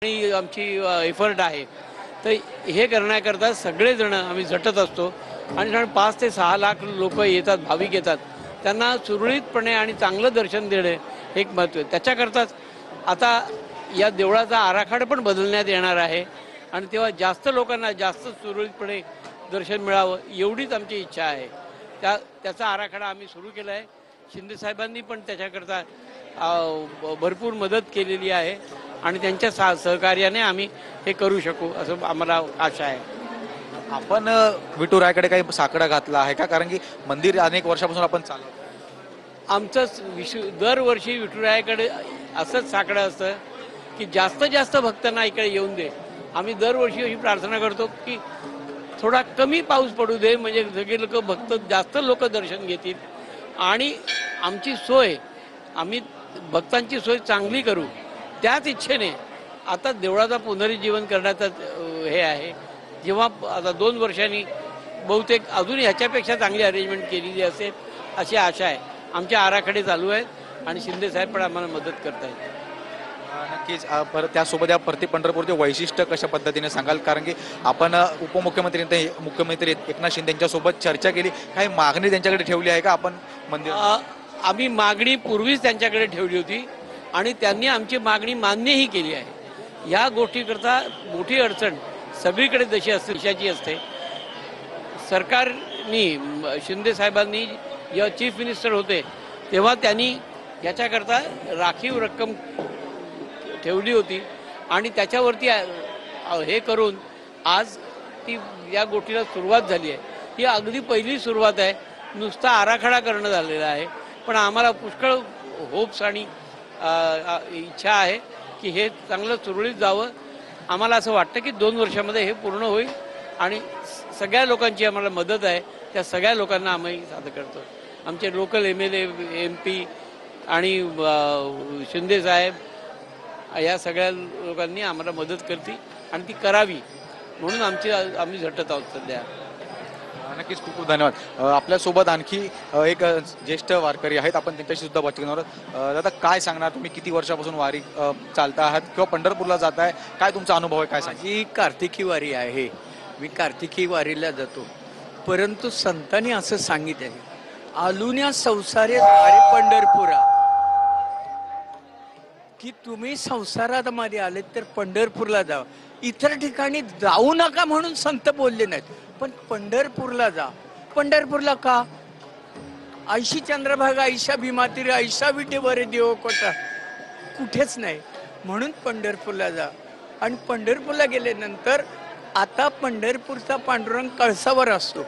आणि आमची एफर्ट आहे. तर हे करण्याकरता सगळेजण आम्ही झटत असतो आणि 5 ते 6 लाख लोक येतात, भाविक येतात. त्यांना सुरळीतपणे आणि चांगलं दर्शन देणे हे एक महत्त्व आहे. त्याच्याकरताच आता या देवळाचा आराखडा पण बदलण्यात येणार आहे आणि तेव्हा जास्त लोकांना जास्त सुरळीतपणे दर्शन मिळावं एवढीच आमची इच्छा आहे. त्याचा आराखडा आम्ही सुरू केला आहे. शिंदे साहेबांनी पण त्याच्याकरता भरपूर मदत केलेली आहे आणि त्यांच्या सहकार्याने आम्ही हे करू शकू असं आम्हाला आशा आहे. आपण विठुरायाकडे काही साकडा घातला आहे का? कारण की मंदिर अनेक वर्षापासून आपण चालवतो. आमचं दरवर्षी विठुरायाकडे असंच साकडं असतं की जास्तीत जास्त भक्तांना इकडे येऊन दे. आम्ही दरवर्षी अशी प्रार्थना करतो की थोडा कमी पाऊस पडू दे, म्हणजे सगळे लोक भक्त जास्त लोक दर्शन घेतील आणि आमची सोय, आम्ही भक्तांची सोय चांगली करू. त्याच इच्छेने आता देवळाचा पुनरुज्जीवन करण्याचा हे आहे. जेव्हा आता 2 वर्षांनी बहुतेक अजून ह्याच्यापेक्षा चांगली अरेंजमेंट केलेली असेल अशी आशा आहे. आमचे आराखडे चालू आहेत आणि शिंदे साहेब पण आम्हाला मदत करत आहेत. नक्कीच. त्यासोबत या प्रति पंढरपूरचे वैशिष्ट्य कशा पद्धतीने सांगाल? कारण की आपण मुख्यमंत्री एकनाथ शिंदे यांच्यासोबत चर्चा केली, काही मागणी त्यांच्याकडे ठेवली आहे का आपण मंदिर? आम्ही मागणी पूर्वीच त्यांच्याकडे ठेवली होती आणि त्यांनी आमची मागणी मान्यही केली आहे. या गोष्टीकरता मोठी अडचण सगळीकडे जशी असते देशाची असते. सरकारनी शिंदे साहेबांनी जेव्हा चीफ मिनिस्टर होते तेव्हा त्यांनी याच्याकरता राखीव रक्कम ठेवली होती आणि त्याच्यावरती हे करून आज ती या गोष्टीला सुरुवात झाली आहे. ही अगदी पहिली सुरुवात आहे. नुसता आराखडा करणं झालेला आहे, पण आम्हाला पुष्कळ होप्स आणि इच्छा आहे की हे चांगलं सुरळीत जावं. आम्हाला असं वाटतं की 2 वर्षामध्ये हे पूर्ण होईल आणि सगळ्या लोकांची आम्हाला मदत आहे. त्या सगळ्या लोकांना आम्ही सादर करतो. आमचे लोकल MLA MP आणि शिंदे साहेब या सगळ्या लोकांनी आम्हाला मदत करते आणि ती करावी म्हणून आम्ही झटत आहोत सध्या. नक्कीच, खूप खूप धन्यवाद. आपल्यासोबत आणखी एक ज्येष्ठ वारकरी आहेत, आपण त्यांच्याशी सुद्धा बातचीत करणार आहोत. दादा, काय सांगणार? तुम्ही किती वर्षापासून वारी चालता आहात किंवा पंढरपूरला जाताय? काय तुमचा अनुभव आहे? काय सांग? माझी कार्तिकी वारी आहे. मी कार्तिकी वारीला जातो. परंतु संतांनी असं सांगितलं आहे, आलुन्या संसारे द्वारे पंढरपुरा, की तुम्ही संसारात मध्ये आले तर पंढरपूरला जा. इतर ठिकाणी जाऊ नका म्हणून संत बोलले नाहीत, पण पंढरपूरला जा. पंढरपूरला का? ऐशी चंद्रभागा, ऐशा भीमातीर, ऐशा विटे बरे देव कोटा, कुठेच नाही. म्हणून पंढरपूरला जा. आणि पंढरपूरला गेल्यानंतर आता पंढरपूरचा पांडुरंग कळसावर असतो.